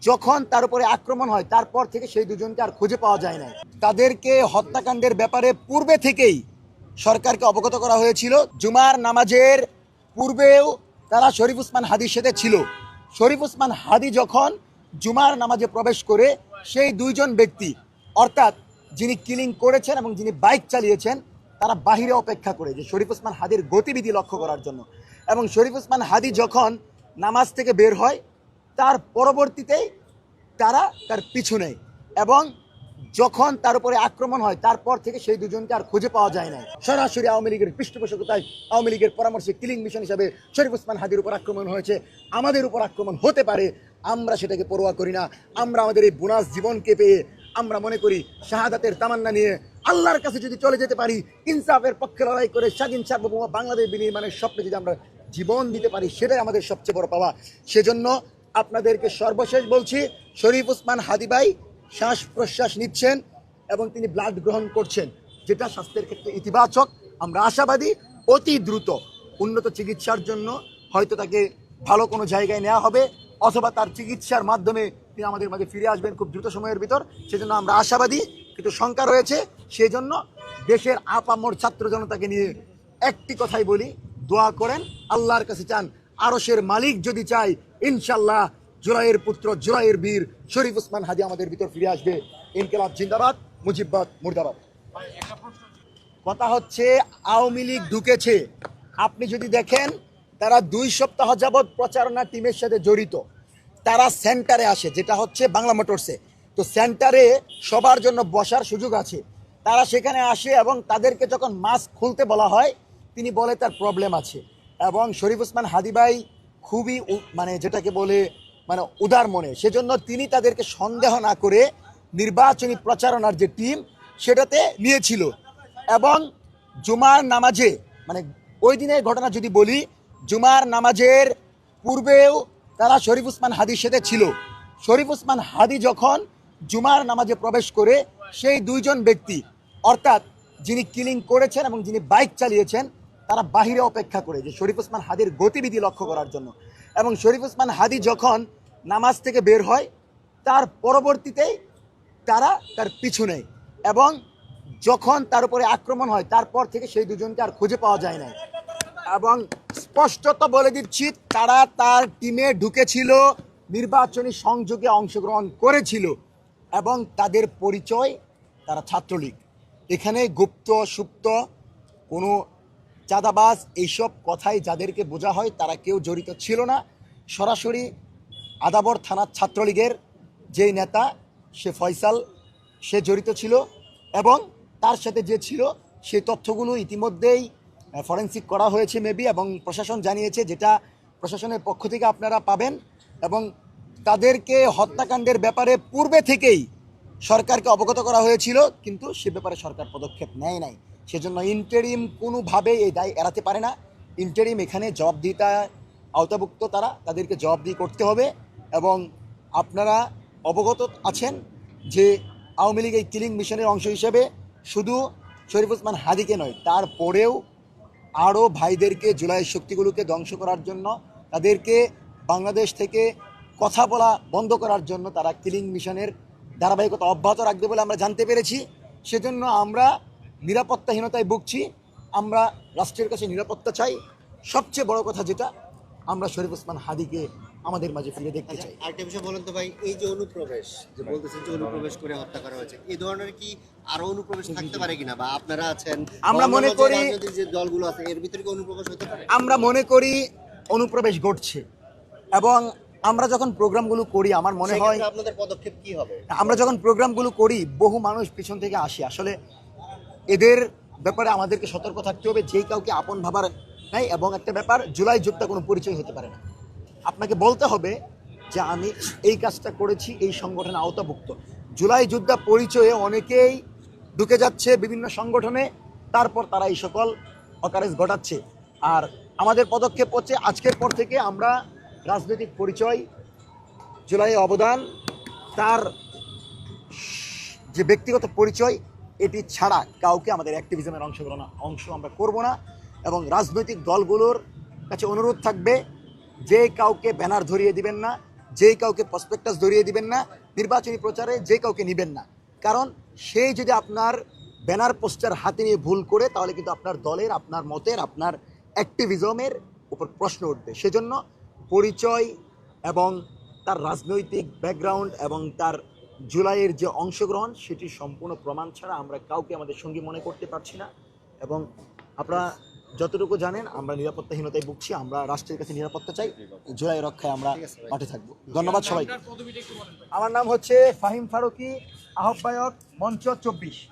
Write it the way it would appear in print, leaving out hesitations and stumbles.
যখন তার উপরে আক্রমণ হয় তারপর থেকে সেই দুজনকে আর খুঁজে পাওয়া যায় না। তাদেরকে হত্যাকাণ্ডের ব্যাপারে পূর্বে থেকেই সরকারকে অবগত করা হয়েছিল। জুমার নামাজের পূর্বেও তারা শরীফ ওসমান হাদির সাথে ছিল। শরীফ ওসমান হাদি যখন জুমার নামাজে প্রবেশ করে সেই দুইজন ব্যক্তি অর্থাৎ যিনি কিলিং করেছেন এবং যিনি বাইক চালিয়েছেন তারা বাহিরে অপেক্ষা করে যে শরীফ ওসমান হাদির গতিবিধি লক্ষ্য করার জন্য। এবং শরীফ ওসমান হাদি যখন নামাজ থেকে বের হয় তার পরবর্তীতেই তারা তার পিছু নেয় এবং যখন তার উপরে আক্রমণ হয় তারপর থেকে সেই দুজনকে আর খুঁজে পাওয়া যায় না। সরাসরি আওয়ামী লীগের পৃষ্ঠপোষকতায় আওয়ামী লীগের পরামর্শে কিলিং মিশন হিসাবে শরীফ ওসমান হাদির উপর আক্রমণ হয়েছে। আমাদের উপর আক্রমণ হতে পারে, আমরা সেটাকে পরোয়া করি না। আমরা আমাদের এই বোনাস জীবনকে পেয়ে আমরা মনে করি শাহাদাতের তামান্না নিয়ে আল্লাহর কাছে যদি চলে যেতে পারি, ইনসাফের পক্ষে লড়াই করে স্বাধীন সার্বভৌম বাংলাদেশ বিনির্মাণের স্বপ্নে যদি আমরা জীবন দিতে পারি সেটাই আমাদের সবচেয়ে বড় পাওয়া। সেজন্য আপনাদেরকে সর্বশেষ বলছি, শরীফ ওসমান হাদি ভাই শ্বাস প্রশ্বাস নিচ্ছেন এবং তিনি ব্লাড গ্রহণ করছেন, যেটা স্বাস্থ্যের ক্ষেত্রে ইতিবাচক। আমরা আশাবাদী অতি দ্রুত উন্নত চিকিৎসার জন্য হয়তো তাকে ভালো কোনো জায়গায় নেওয়া হবে অথবা তার চিকিৎসার মাধ্যমে তিনি আমাদের মাঝে ফিরে আসবেন খুব দ্রুত সময়ের ভিতর। সেজন্য আমরা আশাবাদী, কিন্তু শঙ্কা রয়েছে। সেই জন্য দেশের আপামর ছাত্র জনতাকে নিয়ে একটি কথাই বলি, দোয়া করেন, আল্লাহর কাছে চান, আরশের মালিক যদি চাই ইনশাল্লাহ জুলাইয়ের পুত্র জুলাইয়ের বীর শরীফ ওসমান হাদি আমাদের ভিতর ফিরে আসবে। ইনকিলাব জিন্দাবাদ, মুজিববাদ মুর্দাবাদ। কথা হচ্ছে আওয়ামী লীগ ঢুকেছে। আপনি যদি দেখেন তারা 2 সপ্তাহ যাবৎ প্রচারণা টিমের সাথে জড়িত। তারা সেন্টারে আসে, যেটা হচ্ছে বাংলা মোটরসে। তো সেন্টারে সবার জন্য বসার সুযোগ আছে। তারা সেখানে আসে এবং তাদেরকে যখন মাস্ক খুলতে বলা হয় তিনি বলে তার প্রবলেম আছে। এবং শরীফ ওসমান হাদি ভাই খুবই মানে যেটাকে বলে মানে উদার মনে, সেজন্য তিনি তাদেরকে সন্দেহ না করে নির্বাচনী প্রচারণার যে টিম সেটাতে নিয়েছিল। এবং জুমার নামাজে মানে ওই দিনের ঘটনা যদি বলি, জুমার নামাজের পূর্বেও তারা শরীফ ওসমান হাদির সাথে ছিল। শরীফ ওসমান হাদি যখন জুমার নামাজে প্রবেশ করে সেই দুইজন ব্যক্তি অর্থাৎ যিনি কিলিং করেছেন এবং যিনি বাইক চালিয়েছেন তারা বাহিরে অপেক্ষা করে যে শরীফ ওসমান হাদির গতিবিধি লক্ষ্য করার জন্য। এবং শরীফ ওসমান হাদি যখন নামাজ থেকে বের হয় তার পরবর্তীতেই তারা তার পিছু নেয় এবং যখন তার উপরে আক্রমণ হয় তারপর থেকে সেই দুজনকে আর খুঁজে পাওয়া যায় না। এবং স্পষ্টত বলে দিচ্ছি, তারা তার টিমে ঢুকেছিল, নির্বাচনী সংযোগে অংশগ্রহণ করেছিল এবং তাদের পরিচয় তারা ছাত্রলীগ। এখানে গুপ্ত সুপ্ত কোনো চাঁদাবাজ এইসব কথাই যাদেরকে বোঝা হয় তারা কেউ জড়িত ছিল না। সরাসরি আদাবর থানার ছাত্রলীগের যেই নেতা সে ফয়সাল, সে জড়িত ছিল এবং তার সাথে যে ছিল সেই তথ্যগুলো ইতিমধ্যেই ফরেন্সিক করা হয়েছে মেবি, এবং প্রশাসন জানিয়েছে, যেটা প্রশাসনের পক্ষ থেকে আপনারা পাবেন। এবং তাদেরকে হত্যাকাণ্ডের ব্যাপারে পূর্বে থেকেই সরকারকে অবগত করা হয়েছিল, কিন্তু সে ব্যাপারে সরকার পদক্ষেপ নেয় নাই। সেজন্য ইন্টারিম কোনোভাবেই এই দায় এড়াতে পারে না। ইন্টারিম এখানে জবাবদিহিতা আওতাভুক্ত, তাদেরকে জবাবদিহি করতে হবে। এবং আপনারা অবগত আছেন যে আওয়ামী লীগ এই কিলিং মিশনের অংশ হিসেবে শুধু শরীফ ওসমান হাদিকে নয়, তারপরেও আরও ভাইদেরকে, জুলাইয়ের শক্তিগুলোকে ধ্বংস করার জন্য, তাদেরকে বাংলাদেশ থেকে কথা বলা বন্ধ করার জন্য তারা কিলিং মিশনের ধারাবাহিকতা অব্যাহত রাখবে বলে আমরা জানতে পেরেছি। সেজন্য আমরা নিরাপত্তাহীনতায় ভুগছি। আমরা রাষ্ট্রের কাছে নিরাপত্তা চাই। সবচেয়ে বড় কথা যেটা, আমরা শরীফ ওসমান হাদিকে আমাদের মাঝে ফিরে দেখতে চাই। আরেকটা বিষয় বলেন তো ভাই, এই যে অনুপ্রবেশ যে বলতেছেন যে অনুপ্রবেশ করে হত্যা করা হয়েছে, এই ধরনের কি আরো অনুপ্রবেশ থাকতে পারে কিনা, বা আপনারা আছেন, আমরা মনে করি যে দলগুলো আছে এর ভিতরে কি অনুপ্রবেশ হতে পারে? আমরা মনে করি অনুপ্রবেশ ঘটছে। এবং আমরা যখন প্রোগ্রামগুলো করি আমার মনে হয় আপনাদের পদক্ষেপ কি হবে? আমরা যখন প্রোগ্রামগুলো করি বহু মানুষ পিছন থেকে আসে। আসলে এদের ব্যাপারে আমাদেরকে সতর্ক থাকতে হবে, যেই কাউকে আপন ভাবার নাই। এবং একটা ব্যাপার, জুলাই যোদ্ধা কোনো পরিচয় হতে পারে না। আপনাকে বলতে হবে যে আমি এই কাজটা করেছি, এই সংগঠনে আওতাভুক্ত। জুলাই যোদ্ধা পরিচয়ে অনেকেই ঢুকে যাচ্ছে বিভিন্ন সংগঠনে, তারপর তারা এই সকল অকারেজ ঘটাচ্ছে। আর আমাদের পদক্ষেপ হচ্ছে আজকের পর থেকে আমরা রাজনৈতিক পরিচয়, জুলাইয়ে অবদান, তার যে ব্যক্তিগত পরিচয়, এটি ছাড়া কাউকে আমাদের অ্যাক্টিভিজমের অংশ আমরা করব না। এবং রাজনৈতিক দলগুলোর কাছে অনুরোধ থাকবে, যে কাউকে ব্যানার ধরিয়ে দিবেন না, যেই কাউকে প্রসপেক্টাস ধরিয়ে দিবেন না, নির্বাচনী প্রচারে যে কাউকে নেবেন না। কারণ সেই যদি আপনার ব্যানার পোস্টার হাতে নিয়ে ভুল করে, তাহলে কিন্তু আপনার দলের, আপনার মতের, আপনার অ্যাক্টিভিজমের উপর প্রশ্ন উঠবে। সেজন্য পরিচয় এবং তার রাজনৈতিক ব্যাকগ্রাউন্ড এবং তার জুলাইয়ের যে অংশগ্রহণ, সেটি সম্পূর্ণ প্রমাণ ছাড়া আমরা কাউকে আমাদের সঙ্গী মনে করতে পারছি না। এবং আপনারা যতটুকু জানেন, আমরা নিরাপত্তাহীনতায় ভুগছি। আমরা রাষ্ট্রের কাছে নিরাপত্তা চাই। জুলাই রক্ষায় আমরা মাঠে থাকবো। ধন্যবাদ সবাইকে। আমার নাম হচ্ছে ফাহিম ফারুকী, আহ্বায়ক মঞ্চ 24।